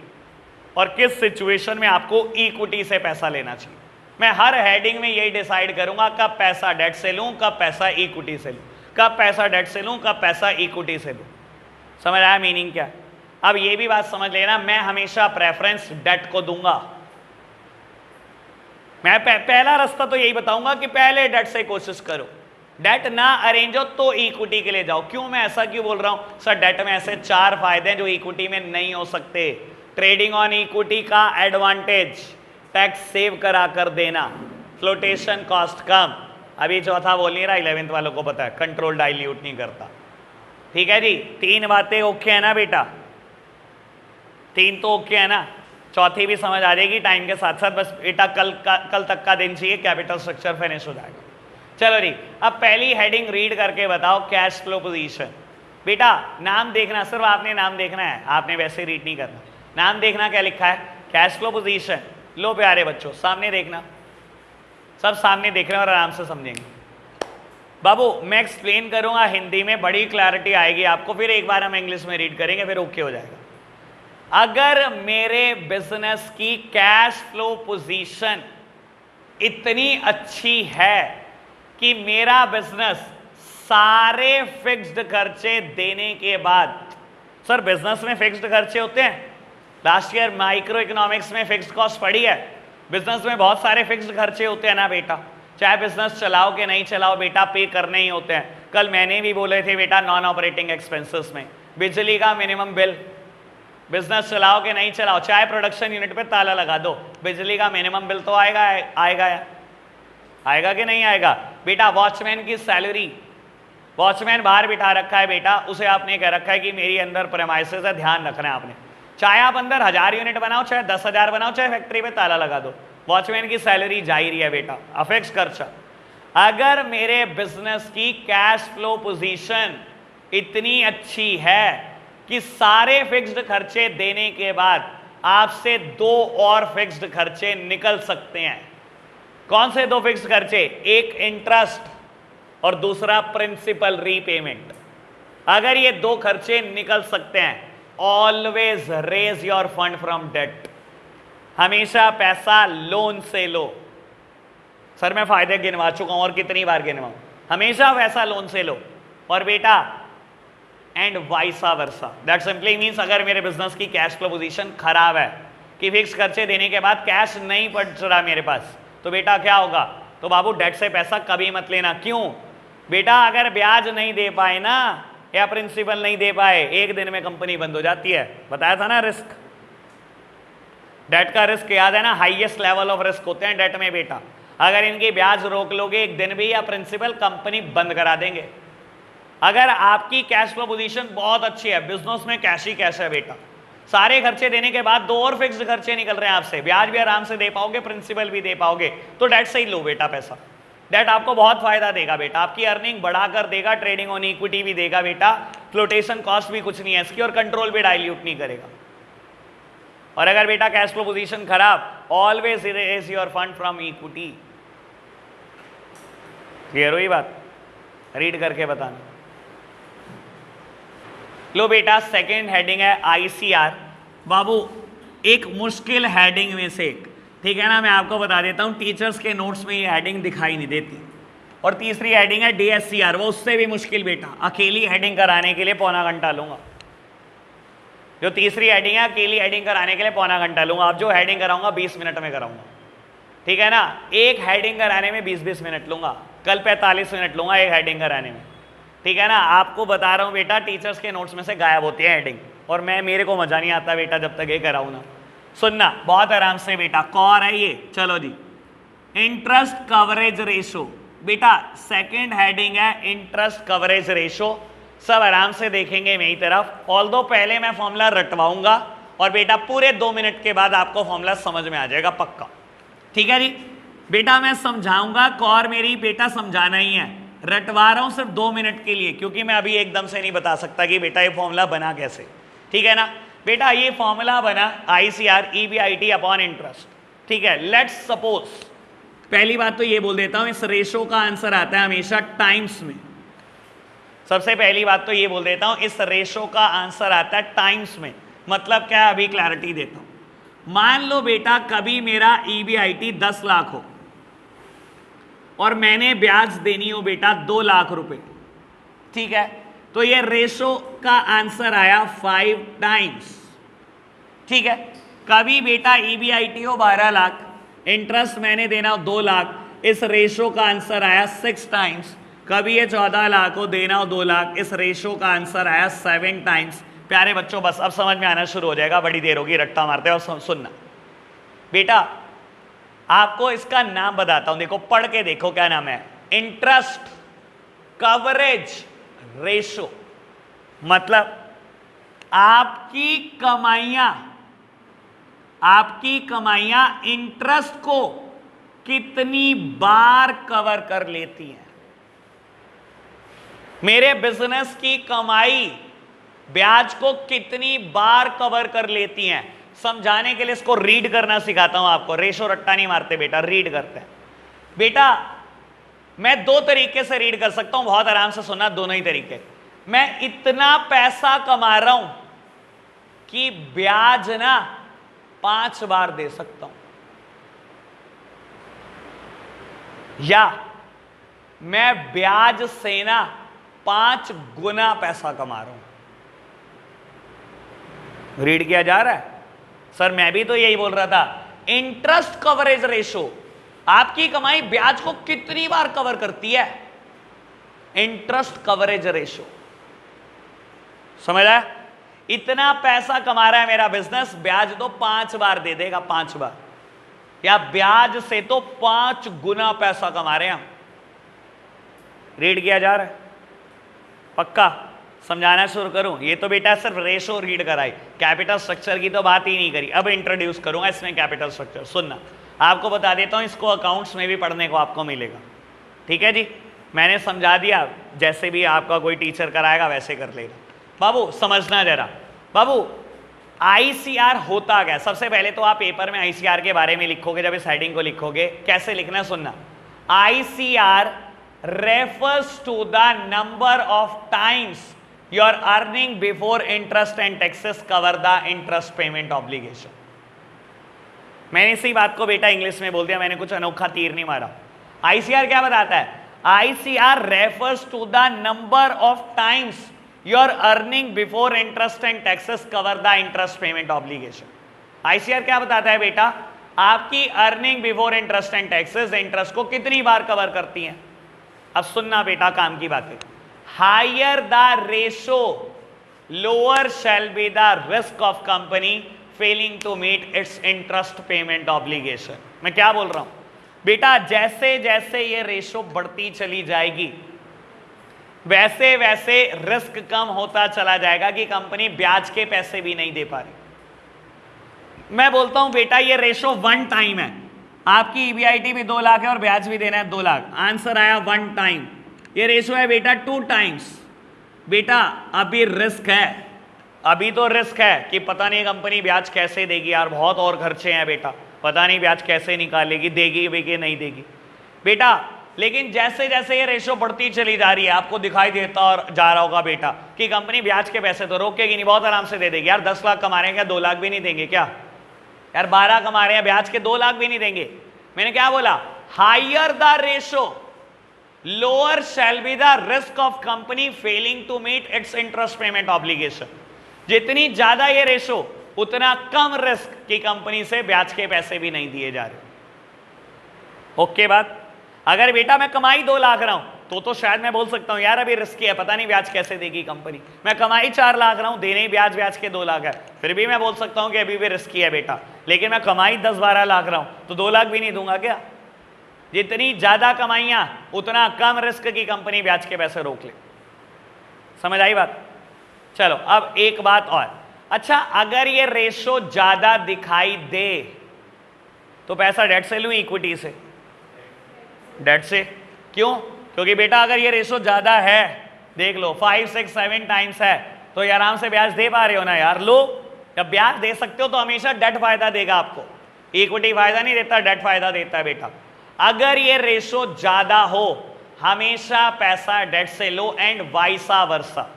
और किस सिचुएशन में आपको इक्विटी से पैसा लेना चाहिए। मैं हर हेडिंग में यही डिसाइड करूंगा, कब पैसा डेट से लूं, कब पैसा इक्विटी से लूं, कब पैसा डेट से लूं, कब पैसा इक्विटी से लूं। समझ आया मीनिंग क्या? अब ये भी बात समझ लेना, मैं हमेशा प्रेफरेंस डेट को दूंगा। मैं पहला रास्ता तो यही बताऊंगा कि पहले डेट से कोशिश करो, डेट ना अरेंज हो तो इक्विटी के लिए जाओ। क्यों, मैं ऐसा क्यों बोल रहा हूं सर? डेट में ऐसे 4 फायदे हैं जो इक्विटी में नहीं हो सकते। ट्रेडिंग ऑन इक्विटी का एडवांटेज, टैक्स सेव करा कर देना, फ्लोटेशन कॉस्ट कम। अभी चौथा बोल नहीं रहा, 11th वालों को पता है, कंट्रोल डाइल्यूट नहीं करता। ठीक है जी, 3 बातें ओके है ना बेटा? 3 तो ओके है ना? चौथी भी समझ आ जाएगी टाइम के साथ साथ। बस बेटा कल तक का दिन चाहिए, कैपिटल स्ट्रक्चर फिनिश हो जाएगा। चलो जी, अब पहली हेडिंग रीड करके बताओ, कैश फ्लो पोजीशन। बेटा नाम देखना, सिर्फ आपने नाम देखना है, आपने वैसे रीड नहीं करना। नाम देखना क्या लिखा है, कैश फ्लो पोजीशन। लो प्यारे बच्चों, सामने देखना, सब सामने देख रहे हैं और आराम से समझेंगे। बाबू मैं एक्सप्लेन करूंगा हिंदी में, बड़ी क्लैरिटी आएगी आपको, फिर एक बार हम इंग्लिश में रीड करेंगे, फिर ओके हो जाएगा। अगर मेरे बिजनेस की कैश फ्लो पोजीशन इतनी अच्छी है कि मेरा बिजनेस सारे फिक्स्ड खर्चे देने के बाद, सर बिजनेस में फिक्स्ड खर्चे होते हैं, लास्ट ईयर माइक्रो इकोनॉमिक्स में फिक्स्ड कॉस्ट पढ़ी है। बिजनेस में बहुत सारे फिक्स्ड खर्चे होते हैं ना बेटा, चाहे बिजनेस चलाओ कि नहीं चलाओ बेटा, पे करने ही होते हैं। कल मैंने भी बोले थे बेटा, नॉन ऑपरेटिंग एक्सपेंसेस में बिजली का मिनिमम बिल, बिजनेस चलाओ कि नहीं चलाओ, चाहे प्रोडक्शन यूनिट पे ताला लगा दो, बिजली का मिनिमम बिल तो आएगा आएगा कि नहीं आएगा बेटा? वॉचमैन की सैलरी, वॉचमैन बाहर बिठा रखा है बेटा, उसे आपने कह रखा है कि मेरी अंदर प्रेमाइसेस है, ध्यान रखना है आपने। चाहे आप अंदर 1000 यूनिट बनाओ, चाहे 10,000 बनाओ, चाहे फैक्ट्री पे ताला लगा दो, वॉचमैन की सैलरी जा ही रही है बेटा, अफेक्स खर्चा। अगर मेरे बिजनेस की कैश फ्लो पोजीशन इतनी अच्छी है कि सारे फिक्स्ड खर्चे देने के बाद आपसे 2 और फिक्स्ड खर्चे निकल सकते हैं। कौन से 2 फिक्स्ड खर्चे? एक इंटरेस्ट और दूसरा प्रिंसिपल रीपेमेंट। अगर ये 2 खर्चे निकल सकते हैं, always raise your fund from debt. हमेशा पैसा लोन से लो। सर मैं फायदे गिनवा चुका हूं और कितनी बार गिनवाऊं, हमेशा पैसा लोन से लो। और बेटा and वाइसा versa, that simply means अगर मेरे बिजनेस की कैश फ्लो पोजीशन खराब है कि फिक्स खर्चे देने के बाद कैश नहीं बच रहा मेरे पास, तो बेटा क्या होगा? तो बाबू डेट से पैसा कभी मत लेना। क्यों बेटा? अगर ब्याज नहीं दे पाए ना या प्रिंसिपल नहीं दे पाए, एक दिन में कंपनी बंद हो जाती है। बताया था ना रिस्क, डेट का रिस्क याद है ना, हाईएस्ट लेवल ऑफ रिस्क होते हैं डेट में बेटा। अगर इनकी ब्याज रोक लोगे एक दिन भी या प्रिंसिपल, कंपनी बंद करा देंगे। अगर आपकी कैश फ्लो पोजीशन बहुत अच्छी है, बिजनेस में कैश ही कैश है बेटा, सारे खर्चे देने के बाद 2 और फिक्स्ड खर्चे निकल रहे हैं आपसे, ब्याज भी आराम से दे पाओगे, प्रिंसिपल भी दे पाओगे, तो डेट से ही लो बेटा पैसा। डेट आपको बहुत फायदा देगा बेटा, आपकी अर्निंग बढ़ाकर देगा, ट्रेडिंग ऑन इक्विटी भी देगा बेटा, फ्लोटेशन कॉस्ट भी कुछ नहीं है इसकी, और कंट्रोल भी डाइल्यूट नहीं करेगा। और अगर बेटा कैश फ्लो पोजीशन खराब, always raise your fund from equity. Clear हुई बात? रीड करके बताना। लो बेटा सेकंड हेडिंग है आईसीआर। बाबू एक मुश्किल हेडिंग में से एक, ठीक है ना, मैं आपको बता देता हूं, टीचर्स के नोट्स में ये हेडिंग दिखाई नहीं देती। और तीसरी हेडिंग है डीएससीआर, वो उससे भी मुश्किल बेटा, अकेली हेडिंग कराने के लिए पौना घंटा लूंगा। जो तीसरी हेडिंग है अकेली हेडिंग कराने के लिए पौना घंटा लूंगा। अब जो हेडिंग कराऊंगा 20 मिनट में कराऊंगा, ठीक है ना। एक हेडिंग कराने में 20-20 मिनट लूंगा, कल 45 मिनट लूंगा एक हेडिंग कराने में, ठीक है ना। आपको बता रहा हूं बेटा, टीचर्स के नोट्स में से गायब होती है हेडिंग, और मेरे को मजा नहीं आता बेटा जब तक ये कराऊं ना। सुनना बहुत आराम से बेटा, कौर है ये। चलो जी, इंटरेस्ट कवरेज रेशो बेटा, सेकंड हेडिंग है इंटरेस्ट कवरेज रेशो। सब आराम से देखेंगे मेरी तरफ, ऑल्दो पहले मैं फॉर्मूला रटवाऊंगा और बेटा पूरे 2 मिनट के बाद आपको फॉर्मूला समझ में आ जाएगा पक्का, ठीक है जी। बेटा मैं समझाऊंगा, कौर मेरी बेटा समझाना ही है, रटवा रहा हूं सिर्फ 2 मिनट के लिए, क्योंकि मैं अभी एकदम से नहीं बता सकता कि बेटा ये फॉर्मूला बना कैसे, ठीक है ना। बेटा ये फॉर्मूला बना आईसीआर ईबीआईटी अपॉन इंटरेस्ट, ठीक है। लेट्स सपोज, पहली बात तो ये बोल देता हूं, इस रेशो का आंसर आता है हमेशा टाइम्स में। सबसे पहली बात तो ये बोल देता हूं, इस रेशो का आंसर आता है टाइम्स में। मतलब क्या, अभी क्लैरिटी देता हूं। मान लो बेटा कभी मेरा ईबीआईटी 10 लाख हो और मैंने ब्याज देनी हो बेटा 2 लाख रुपए, ठीक है। तो ये रेशो का आंसर आया 5 टाइम्स। ठीक है, कभी बेटा EBIT हो 12 लाख, इंटरेस्ट मैंने देना 2 लाख, इस रेशो का आंसर आया 6 टाइम्स। कभी ये 14 लाख हो, देना हो 2 लाख, इस रेशो का आंसर आया 7 टाइम्स। प्यारे बच्चों बस अब समझ में आना शुरू हो जाएगा, बड़ी देर होगी रट्टा मारते हो। सुनना बेटा, आपको इसका नाम बताता हूं, देखो पढ़ के देखो क्या नाम है, इंटरेस्ट कवरेज रेशो। मतलब आपकी कमाइयां इंटरेस्ट को कितनी बार कवर कर लेती हैं। मेरे बिजनेस की कमाई ब्याज को कितनी बार कवर कर लेती हैं। समझाने के लिए इसको रीड करना सिखाता हूं आपको। रेशो रट्टा नहीं मारते बेटा, रीड करते हैं। बेटा मैं 2 तरीके से रीड कर सकता हूं, बहुत आराम से सुनना, दोनों ही तरीके। मैं इतना पैसा कमा रहा हूं कि ब्याज ना 5 बार दे सकता हूं, या मैं ब्याज से ना 5 गुना पैसा कमा रहा हूं। रीड किया जा रहा है? सर मैं भी तो यही बोल रहा था। इंटरेस्ट कवरेज रेशो, आपकी कमाई ब्याज को कितनी बार कवर करती है, इंटरेस्ट कवरेज रेशो। समझ आया? इतना पैसा कमा रहा है मेरा बिजनेस, ब्याज तो 5 बार दे देगा, 5 बार, या ब्याज से तो 5 गुना पैसा कमा रहे हैं हम। रीड किया जा रहा है? पक्का? समझाना शुरू करूं? ये तो बेटा सिर्फ रेशो रीड कराई, कैपिटल स्ट्रक्चर की तो बात ही नहीं करी। अब इंट्रोड्यूस करूंगा इसमें कैपिटल स्ट्रक्चर। सुनना, आपको बता देता हूं, इसको अकाउंट्स में भी पढ़ने को आपको मिलेगा। ठीक है जी, मैंने समझा दिया, जैसे भी आपका कोई टीचर कराएगा वैसे कर लेगा। बाबू समझना जरा, बाबू ICR होता क्या? सबसे पहले तो आप पेपर में ICR के बारे में लिखोगे, जब इस हेडिंग को लिखोगे कैसे लिखना सुनना। ICR refers to the number of times your earning before interest and taxes cover the interest payment obligation। मैंने इसी बात को बेटा इंग्लिश में बोल दिया, मैंने कुछ अनोखा तीर नहीं मारा। ICR क्या बताता है? ICR refers to the number of times your earning before interest and taxes cover the interest payment obligation। ICR क्या बताता है बेटा? आपकी earning before interest and taxes interest को कितनी बार कवर करती हैं। अब सुनना बेटा काम की बातें। Higher the ratio lower shall be the risk of company failing to meet its interest payment obligation. मैं क्या बोल रहा हूं बेटा, जैसे जैसे ये रेशो बढ़ती चली जाएगी वैसे वैसे रिस्क कम होता चला जाएगा कि कंपनी ब्याज के पैसे भी नहीं दे पा रही। मैं बोलता हूं बेटा ये रेशो 1 टाइम है, आपकी EBIT भी 2 लाख है और ब्याज भी देना है 2 लाख, आंसर आया 1 टाइम। ये रेशो है बेटा 2 टाइम्स। बेटा अभी रिस्क है, अभी तो रिस्क है कि पता नहीं कंपनी ब्याज कैसे देगी यार, बहुत और खर्चे हैं बेटा, पता नहीं ब्याज कैसे निकालेगी, देगी भी कि नहीं देगी बेटा। लेकिन जैसे जैसे ये रेशो बढ़ती चली जा रही है आपको दिखाई देता और जा रहा होगा बेटा कि कंपनी ब्याज के पैसे तो रोकेगी नहीं, बहुत आराम से दे देगी। यार 10 लाख कमा रहे हैं क्या 2 लाख भी नहीं देंगे क्या? यार 12 कमा रहे हैं ब्याज के 2 लाख भी नहीं देंगे। मैंने क्या बोला? Higher the ratio lower shall be the risk of company failing to meet its interest payment obligation. जितनी ज्यादा ये रेशो उतना कम रिस्क की कंपनी से ब्याज के पैसे भी नहीं दिए जा रहे। ओके बात? अगर बेटा मैं कमाई 2 लाख रहा हूं तो शायद मैं बोल सकता हूं यार अभी रिस्की है, पता नहीं ब्याज कैसे देगी कंपनी। मैं कमाई 4 लाख रहा हूं, देने ही ब्याज के 2 लाख है, फिर भी मैं बोल सकता हूं कि अभी भी रिस्की है बेटा। लेकिन मैं कमाई 10-12 लाख रहा हूं तो 2 लाख भी नहीं दूंगा क्या? जितनी ज्यादा कमाइयां उतना कम रिस्क की कंपनी ब्याज के पैसे रोक ले। समझ आई बात? चलो अब एक बात और, अच्छा अगर ये रेशो ज्यादा दिखाई दे तो पैसा डेट से लूं इक्विटी से? डेट से। क्यों? क्योंकि बेटा अगर ये रेशो ज्यादा है, देख लो 5, 6, 7 टाइम्स है तो ये आराम से ब्याज दे पा रहे हो ना यार। लो जब ब्याज दे सकते हो तो हमेशा डेट फायदा देगा आपको, इक्विटी फायदा नहीं देता, डेट फायदा देता है बेटा। अगर ये रेशो ज्यादा हो हमेशा पैसा डेट से लो एंड वाइसा वर्सा।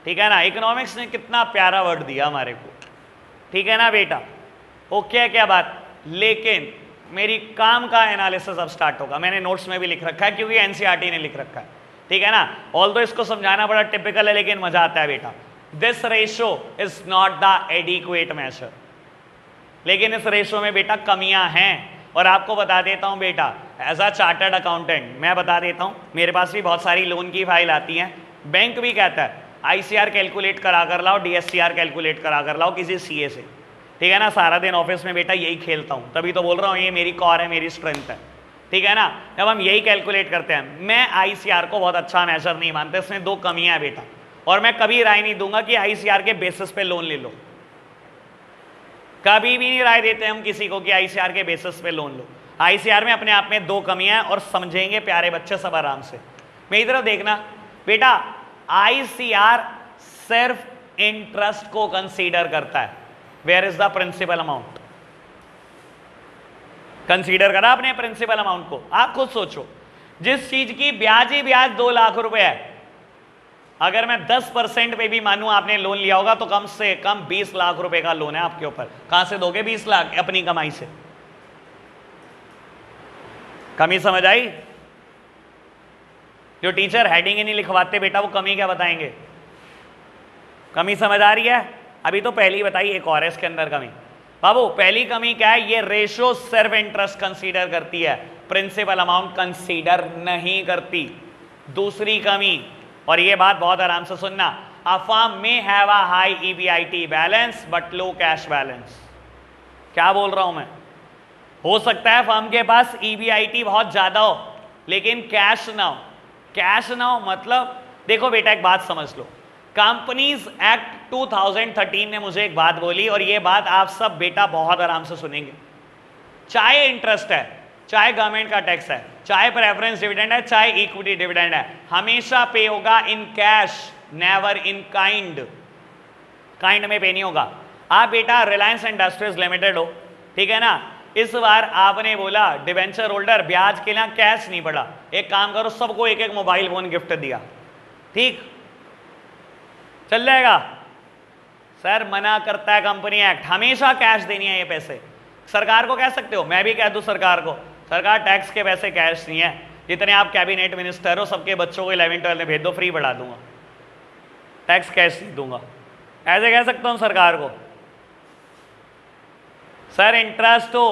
ठीक है ना? इकोनॉमिक्स ने कितना प्यारा वर्ड दिया हमारे को, ठीक है ना बेटा? ओके है क्या बात? लेकिन मेरी काम का एनालिसिस अब स्टार्ट होगा, मैंने नोट्स में भी लिख रखा है क्योंकि एनसीईआरटी ने लिख रखा है। ठीक है ना। ऑल दो इसको समझाना बड़ा टिपिकल है लेकिन मजा आता है बेटा। This ratio is not the adequate measure, लेकिन इस रेशो में बेटा कमियां हैं। और आपको बता देता हूं बेटा, एज अ चार्टर्ड अकाउंटेंट मैं बता देता हूं, मेरे पास भी बहुत सारी लोन की फाइल आती हैं, बैंक भी कहता है आईसीआर कैलकुलेट करा कर लाओ, डीएससीआर कैलकुलेट करा कर लाओ किसी सीए से, ठीक है ना। सारा दिन ऑफिस में बेटा यही खेलता हूं, तभी तो बोल रहा हूं ये मेरी कॉर है, मेरी स्ट्रेंथ है, ठीक है ना। जब हम यही कैलकुलेट करते हैं, मैं आईसीआर को बहुत अच्छा मेजर नहीं मानता, इसमें दो कमियां हैं बेटा, और मैं कभी राय नहीं दूंगा कि आईसीआर के बेसिस पे लोन ले लो, कभी भी नहीं राय देते हम किसी को कि आईसीआर के बेसिस पे लोन लो। आईसीआर में अपने आप में दो कमियां हैं और समझेंगे प्यारे बच्चे सब आराम से। मेरी तरफ देखना बेटा, आईसीआर सिर्फ इंटरेस्ट को कंसीडर करता है, where is the principal amount. Consider करा आपने प्रिंसिपल अमाउंट को, आप खुद सोचो, जिस चीज की ब्याज ही ब्याज 2 लाख रुपए है, अगर मैं 10% पे भी मानूं आपने लोन लिया होगा तो कम से कम 20 लाख रुपए का लोन है आपके ऊपर। कहां से दोगे 20 लाख? अपनी कमाई से। कमी समझ आई? जो टीचर हेडिंग ही नहीं लिखवाते बेटा वो कमी क्या बताएंगे? कमी समझ आ रही है? अभी तो पहली बताई, एक और है इसके अंदर कमी। बाबू पहली कमी क्या है? ये रेशो सिर्फ इंटरेस्ट कंसीडर करती है, प्रिंसिपल अमाउंट कंसीडर नहीं करती। दूसरी कमी, और ये बात बहुत आराम से सुनना, a firm may have a high EBIT balance but low cash balance. क्या बोल रहा हूं मैं? हो सकता है फर्म के पास ईबीआईटी बहुत ज्यादा हो लेकिन कैश ना हो। कैश ना हो मतलब, देखो बेटा एक बात समझ लो, कंपनीज एक्ट 2013 ने मुझे एक बात बोली, और ये बात आप सब बेटा बहुत आराम से सुनेंगे। चाहे इंटरेस्ट है, चाहे गवर्नमेंट का टैक्स है, चाहे प्रेफरेंस डिविडेंड है, चाहे इक्विटी डिविडेंड है, हमेशा पे होगा in cash, never in kind. Kind में पे नहीं होगा। आप बेटा रिलायंस इंडस्ट्रीज लिमिटेड हो, ठीक है ना, इस बार आपने बोला डिवेंचर होल्डर ब्याज के लिए कैश नहीं पड़ा, एक काम करो सबको एक एक मोबाइल फोन गिफ्ट दिया, ठीक चल जाएगा? सर मना करता है कंपनी एक्ट, हमेशा कैश देनी है ये पैसे। सरकार को कह सकते हो, मैं भी कह दूं सरकार को, सरकार टैक्स के पैसे कैश नहीं है, जितने आप कैबिनेट मिनिस्टर हो सबके बच्चों को 11-12 में भेज दो, फ्री बढ़ा दूंगा, टैक्स कैश नहीं दूंगा, ऐसे कह सकता हूं सरकार को। सर इंटरेस्ट हो,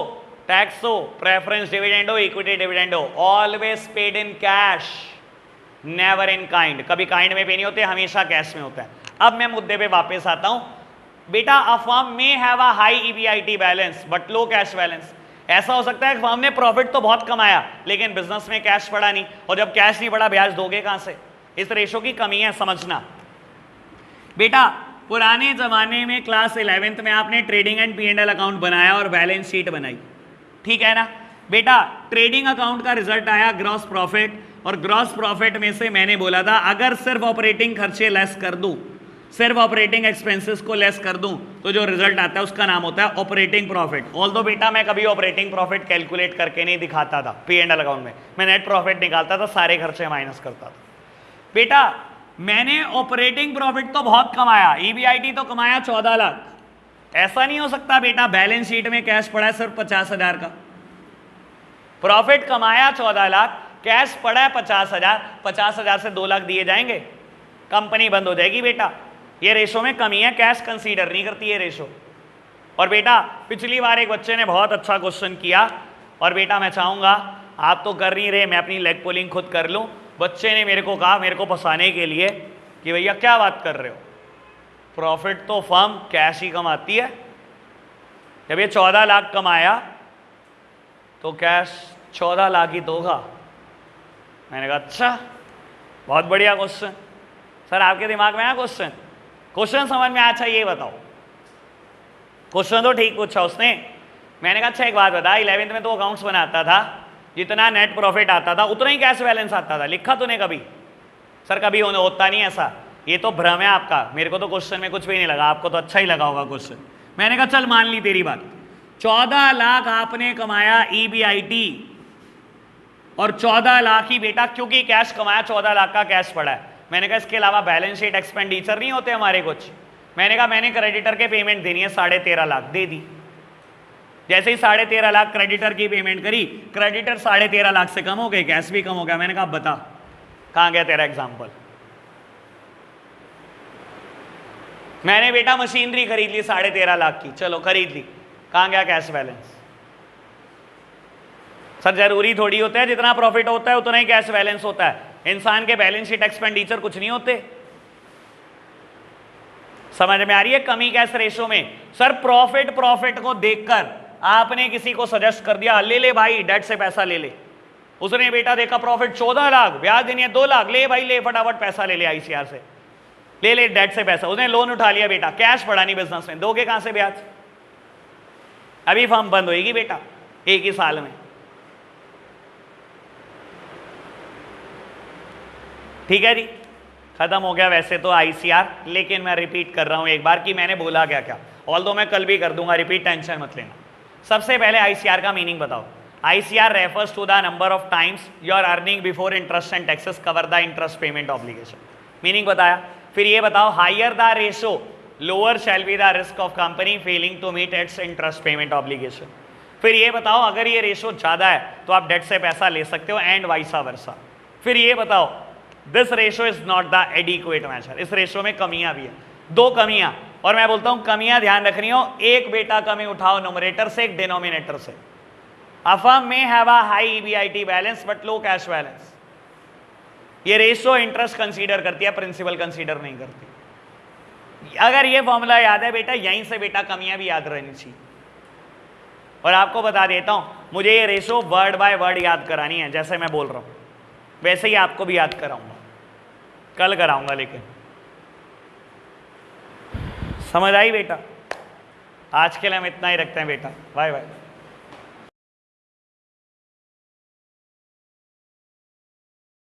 टैक्स हो, प्रेफरेंस डिविडेंड हो, इक्विटी डिविडेंड हो, always paid in cash, never in kind. कभी काइंड में पे नहीं होते, हमेशा कैश में होता है। अब मैं मुद्दे पे वापस आता हूं बेटा, a firm may have a high EBIT balance but low cash balance. ऐसा हो सकता है कि फर्म ने प्रॉफिट तो बहुत कमाया लेकिन बिजनेस में कैश पड़ा नहीं, और जब कैश नहीं पड़ा ब्याज दोगे कहां से? इस रेशो की कमी है, समझना बेटा। पुराने जमाने में क्लास 11th में आपने ट्रेडिंग एंड P&L अकाउंट बनाया और बैलेंस शीट बनाई, ठीक है ना बेटा। ट्रेडिंग अकाउंट का रिजल्ट आया ग्रॉस प्रॉफिट, और ग्रॉस प्रॉफिट में से मैंने बोला था अगर सिर्फ ऑपरेटिंग खर्चे लेस कर दूं, सिर्फ ऑपरेटिंग एक्सपेंसेस को लेस कर दूं, तो जो रिजल्ट आता है उसका नाम होता है ऑपरेटिंग प्रॉफिट। ऑल्दो बेटा मैं कभी ऑपरेटिंग प्रॉफिट कैलकुलेट करके नहीं दिखाता था P&L अकाउंट में, मैं नेट प्रॉफिट निकालता था, सारे खर्चे माइनस करता था। बेटा मैंने ऑपरेटिंग प्रॉफिट तो बहुत कमाया, ईबीआईटी तो कमाया 14 लाख। ऐसा नहीं हो सकता बेटा बैलेंस शीट में कैश पड़ा है सिर्फ 50,000 का। प्रॉफिट कमाया 14 लाख, कैश पड़ा है 50,000, 50,000 से 2 लाख दिए जाएंगे, कंपनी बंद हो जाएगी बेटा। ये रेशो में कमी है, कैश कंसीडर नहीं करती है रेशो। और बेटा पिछली बार एक बच्चे ने बहुत अच्छा क्वेश्चन किया, और बेटा मैं चाहूंगा आप तो कर नहीं रहे, मैं अपनी लेग पुलिंग खुद कर लूं। बच्चे ने मेरे को कहा, मेरे को फंसाने के लिए, कि भैया क्या बात कर रहे हो, प्रॉफिट तो फर्म कैश ही कमाती है, जब ये 14 लाख कमाया तो कैश 14 लाख ही दोगा। मैंने कहा अच्छा बहुत बढ़िया क्वेश्चन। सर आपके दिमाग में आया क्वेश्चन? क्वेश्चन समझ में आया? अच्छा ये बताओ, क्वेश्चन तो ठीक पूछा उसने। मैंने कहा अच्छा एक बात बता, 11th में तो अकाउंट्स बनाता था, जितना नेट प्रॉफिट आता था उतना ही कैश बैलेंस आता था, लिखा तूने कभी? सर कभी होता नहीं ऐसा, ये तो भ्रम है आपका, मेरे को तो क्वेश्चन में कुछ भी नहीं लगा, आपको तो अच्छा ही लगा होगा क्वेश्चन। मैंने कहा चल मान ली तेरी बात, 14 लाख आपने कमाया ईबीआईटी, और 14 लाख ही बेटा क्योंकि कैश कमाया, 14 लाख का कैश पड़ा है। मैंने कहा इसके अलावा बैलेंस शीट एक्सपेंडिचर नहीं होते हमारे कुछ? मैंने कहा मैंने क्रेडिटर के पेमेंट देनी है 13.5 लाख, दे दी। जैसे ही 13.5 लाख क्रेडिटर की पेमेंट करी, क्रेडिटर 13.5 लाख से कम हो गए, कैश भी कम हो गया। मैंने कहा बता कहां गया तेरा एग्जाम्पल? मैंने बेटा मशीनरी खरीद ली 13.5 लाख की, चलो खरीद ली, कहां गया कैश बैलेंस? सर जरूरी थोड़ी होता है जितना प्रॉफिट होता है उतना ही कैश बैलेंस होता है। इंसान के बैलेंस शीट एक्सपेंडिचर कुछ नहीं होते। समझ में आ रही है कमी कैश रेशो में? सर प्रॉफिट को देखकर आपने किसी को सजेस्ट कर दिया ले ले भाई डेट से पैसा ले ले, उसने बेटा देखा प्रॉफिट 14 लाख, ब्याज देनी है 2 लाख, ले भाई ले फटाफट पैसा ले ले आईसीआर से, ले ले डेट से पैसा, उसने लोन उठा लिया बेटा, कैश पड़ा नहीं बिजनेस में, दोगे कहां से ब्याज? अभी फर्म बंद होएगी बेटा 1 ही साल में। ठीक है जी, खत्म हो गया वैसे तो आईसीआर, लेकिन मैं रिपीट कर रहा हूं एक बार कि मैंने बोला क्या क्या, ऑल्दो मैं कल भी कर दूंगा रिपीट, टेंशन मत लेना। सबसे पहले आईसीआर का मीनिंग बताओ। ICR refers to the number of times your earning before interest and taxes cover the interest payment obligation. Meaning बताया। फिर ये बताओ higher the ratio lower shall be the risk of company failing to meet its interest payment obligation. फिर ये बताओ अगर ये ratio ज्यादा है तो आप डेट से पैसा ले सकते हो एंड वाइसा वर्सा। फिर ये बताओ this ratio is not the adequate measure, इस रेशो में कमियां भी है, 2 कमियां, और मैं बोलता हूं कमियां ध्यान रखनी हो, एक बेटा कमी उठाओ न्यूमरेटर से, एक डिनोमिनेटर से। A firm may have a high EBIT balance but low cash balance. ये रेशो इंटरेस्ट कंसीडर करती है, प्रिंसिपल कंसीडर नहीं करती। अगर ये फॉर्मूला याद है बेटा, यहीं से बेटा कमियां भी याद रहनी चाहिए। और आपको बता देता हूं, मुझे ये रेशो वर्ड बाय वर्ड याद करानी है, जैसे मैं बोल रहा हूं वैसे ही आपको भी याद कराऊंगा, कल कराऊंगा। लेकिन समझ आई बेटा? आज के लिए हम इतना ही रखते हैं बेटा, बाय बाय।